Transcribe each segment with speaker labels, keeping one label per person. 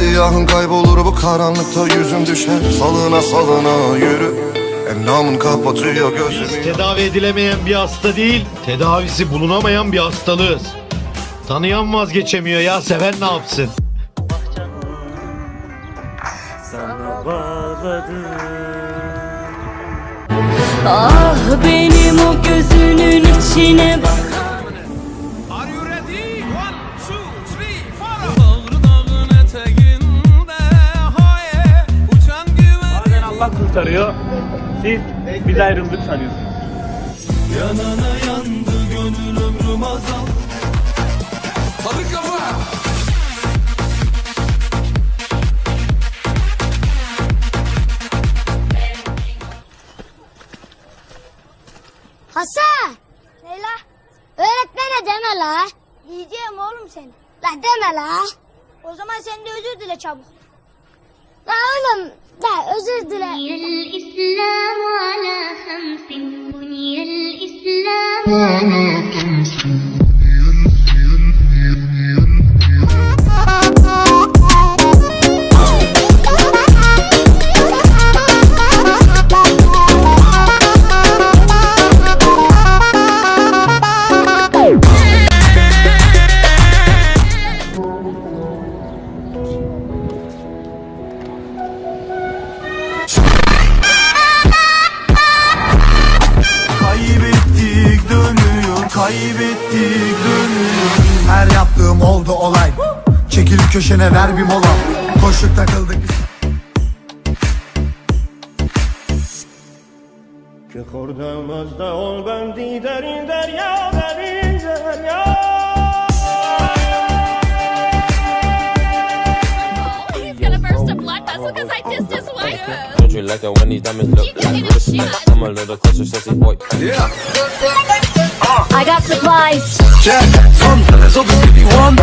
Speaker 1: siyahın kaybolur bu karanlıkta, yüzün düşer salına salına yürü. Endamın kapatıyor gözümü.
Speaker 2: Biz tedavi edilemeyen bir hasta değil, tedavisi bulunamayan bir hastalığız. Tanıyan vazgeçemiyor ya, seven ne yapsın?
Speaker 3: Sana bağladım.
Speaker 4: Ah benim o gözünün içine bak.
Speaker 3: Bazen Allah kurtarıyor. Siz biz ayrıldık sanıyorsunuz.
Speaker 5: Yanana yandı gönül ömrüm azal. Sarı kafa.
Speaker 6: Hasan! Leyla! Öğretmene deme la! Diyeceğim oğlum seni. La deme la! O zaman sen de özür dile çabuk. La oğlum de özür dile.
Speaker 7: الإسلام على خمس بني الإسلام على خمس.
Speaker 5: Kaybettik dönüyor, kaybettik dönüyor.
Speaker 8: Her yaptığım oldu olay. Çekil köşene ver bir mola. Koştuk takıldık.
Speaker 3: Kordamızda ol bendi derin derya, derin derya.
Speaker 7: He's gonna burst a blood vessel because I dissed his wife.
Speaker 9: Don't you like it when these diamonds look like I'm a little closer, sassy boy.
Speaker 1: Yeah.
Speaker 4: I got supplies.
Speaker 1: Check. Son. So this could be one.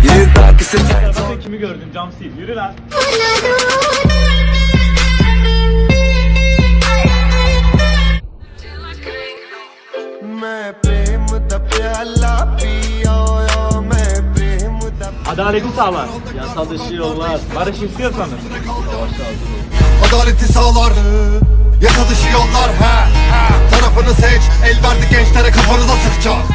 Speaker 1: Yeah, back is it.
Speaker 3: Sen kimi gördün Camsil? Yürü lan. Adaleti sağlar. Yasal dışı yollar. Barış istiyorsanız.
Speaker 1: Adaleti sağlar. Yasa dışı yollar. Tarafını seç. El verdik gençlere, kafanıza sıkacağız.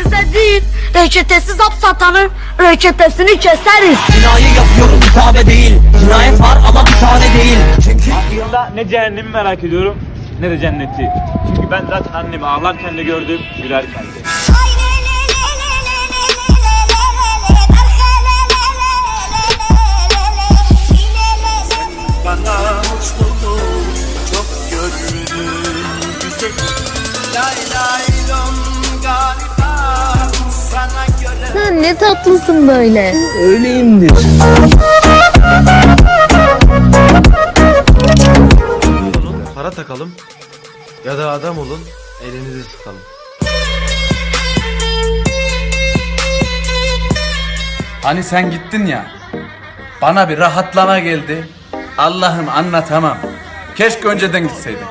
Speaker 4: Size değil, reçetesiz hap satanın reçetesini keseriz.
Speaker 10: Cinayı yapıyorum, hitabe değil. Cinayet var ama bir tane değil.
Speaker 3: Aslında ne cehennemi merak ediyorum ne de cenneti. Çünkü ben zaten annemi ağlarken de gördüm, gülerken de.
Speaker 5: Bana mutluluğu çok gördüm güzel. Lay lay lom galiba sana göre.
Speaker 4: Sen ne tatlısın böyle.
Speaker 10: Öyleyimdir.
Speaker 2: Para takalım ya da adam olun, elinizi sıkalım.
Speaker 11: Hani sen gittin ya, bana bir rahatlama geldi. Allah'ım anlatamam. Keşke önceden gitseydin.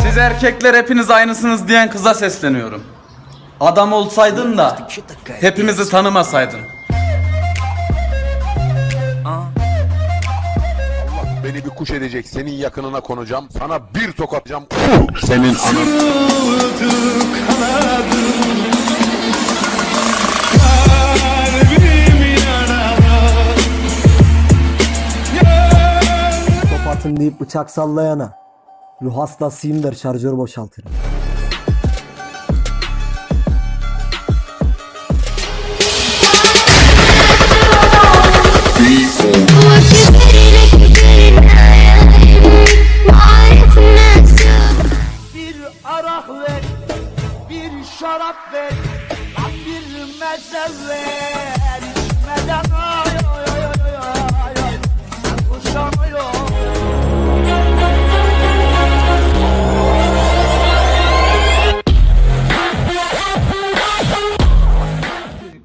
Speaker 11: Siz erkekler hepiniz aynısınız diyen kıza sesleniyorum. Adam olsaydın da hepimizi tanımasaydın.
Speaker 12: Beni bir kuş edecek, senin yakınına konacağım, sana bir tokatacağım. Senin anın.
Speaker 10: Top atın deyip bıçak sallayana ruh hastasıyımdır, şarjör boşaltırım.
Speaker 5: Bir ara kaymak ver, bir şarap ver, lan bir meze ver. İçmeden ay ay ay ay ay ay, kuşanıyor.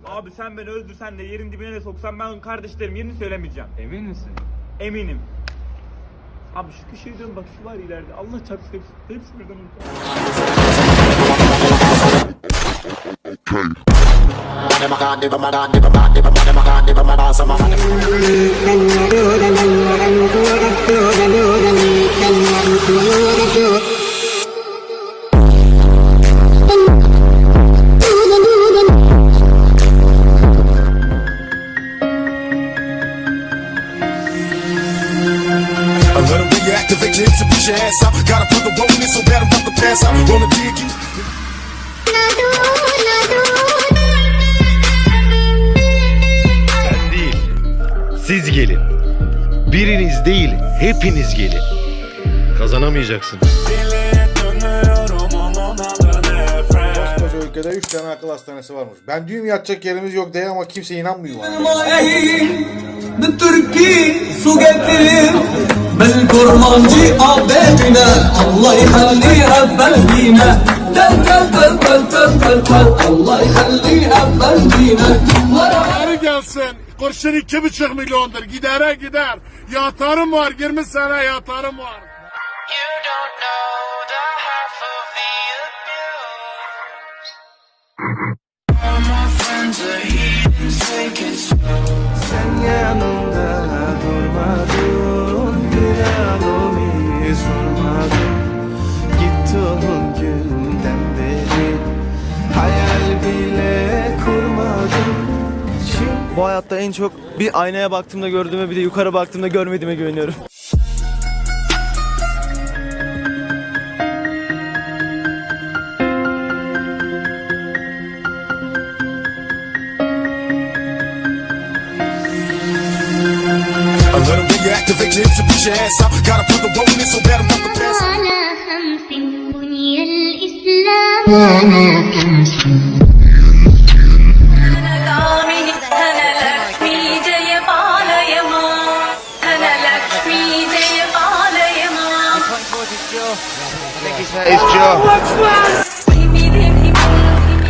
Speaker 3: Abi sen beni öldürsen de yerin dibine de soksan ben kardeşlerim yerini söylemeyeceğim. Emin misin? Eminim. Abi şu köşeye dön bak, şu var ileride. Allah çarpsın hepsi birden
Speaker 2: Sen değil, siz gelin. Biriniz değil, hepiniz gelin. Kazanamayacaksın.
Speaker 13: Koskoca ülkede 3 tane akıl hastanesi varmış. Ben düğüm yatacak yerimiz yok diye ama kimse inanmıyor bana.
Speaker 5: Türkiye su getirin, ben kurmancı abedine, Allah yhalli ebedine. Allah yhalli ebedine.
Speaker 12: Geri gelsin. Kurşun 2,5 milyondur. Gidere gider. Yatarım var. 20 sene yatarım var.
Speaker 5: Sen yanımda durmadın, bir alemi sormadın. Gittiğin günden beri hayal bile kurmadım. Bu hayatta en çok bir aynaya baktığımda gördüğüme, bir de yukarı baktığımda görmediğime güveniyorum.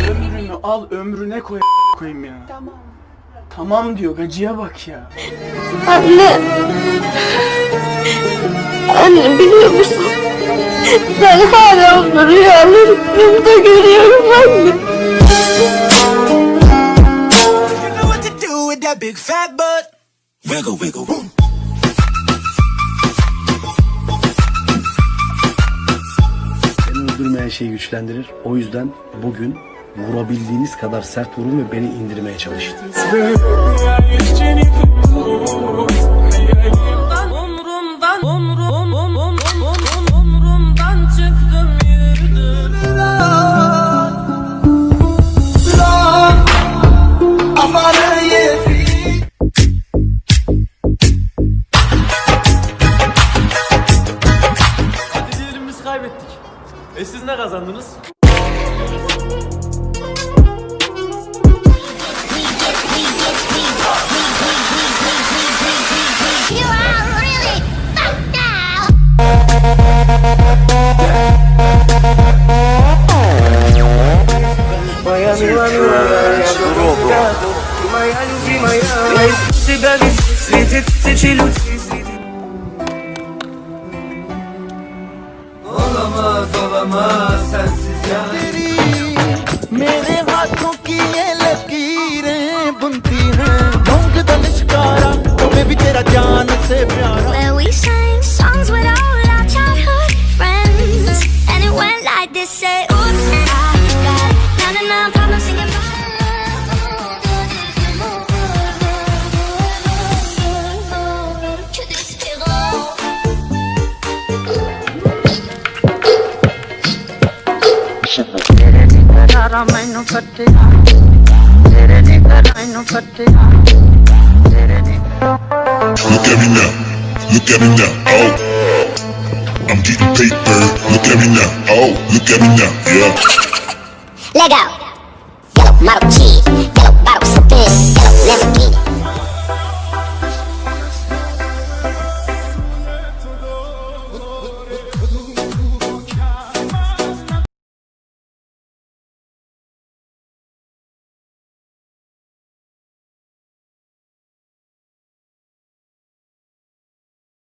Speaker 5: Ömrünü al, ömrüne koyayım ya. Tamam diyor, gacıya bak ya.
Speaker 6: Anne. Anne biliyor musun? Ben hala onları rüyalarımda görüyorum anne.
Speaker 5: You know what to do with that big fat butt. Wiggle wiggle boom.
Speaker 10: Beni öldürmeyen şey güçlendirir. O yüzden bugün vurabildiğiniz kadar sert vurun ve beni indirmeye çalışın.
Speaker 5: Umrumdan çıktım yürüdüm. Aman hadi diyelim biz kaybettik. Siz ne kazandınız? Olamaz olamaz sensiz ya. मेरे हाथों की ये लकीरें बुनती हैं ढोंग दा लिशकारा तुम्हें भी तेरा जान से प्यारा.
Speaker 6: Where we sang songs with all our childhood friends, and it went like this: say, oops, I got na problem singing. ਮੈਨੂੰ ਫੱਟਿਆ ਤੇਰੇ ਦੀ ਕਰਾਂ ਮੈਨੂੰ ਫੱਟਿਆ ਤੇਰੇ ਦੀ
Speaker 12: Look at me now, oh. I'm
Speaker 14: I'm getting paper. Look at me now. Oh, look at me now. Yeah.
Speaker 6: Lego. Yellow model cheese. Yellow bottle sipping. Yellow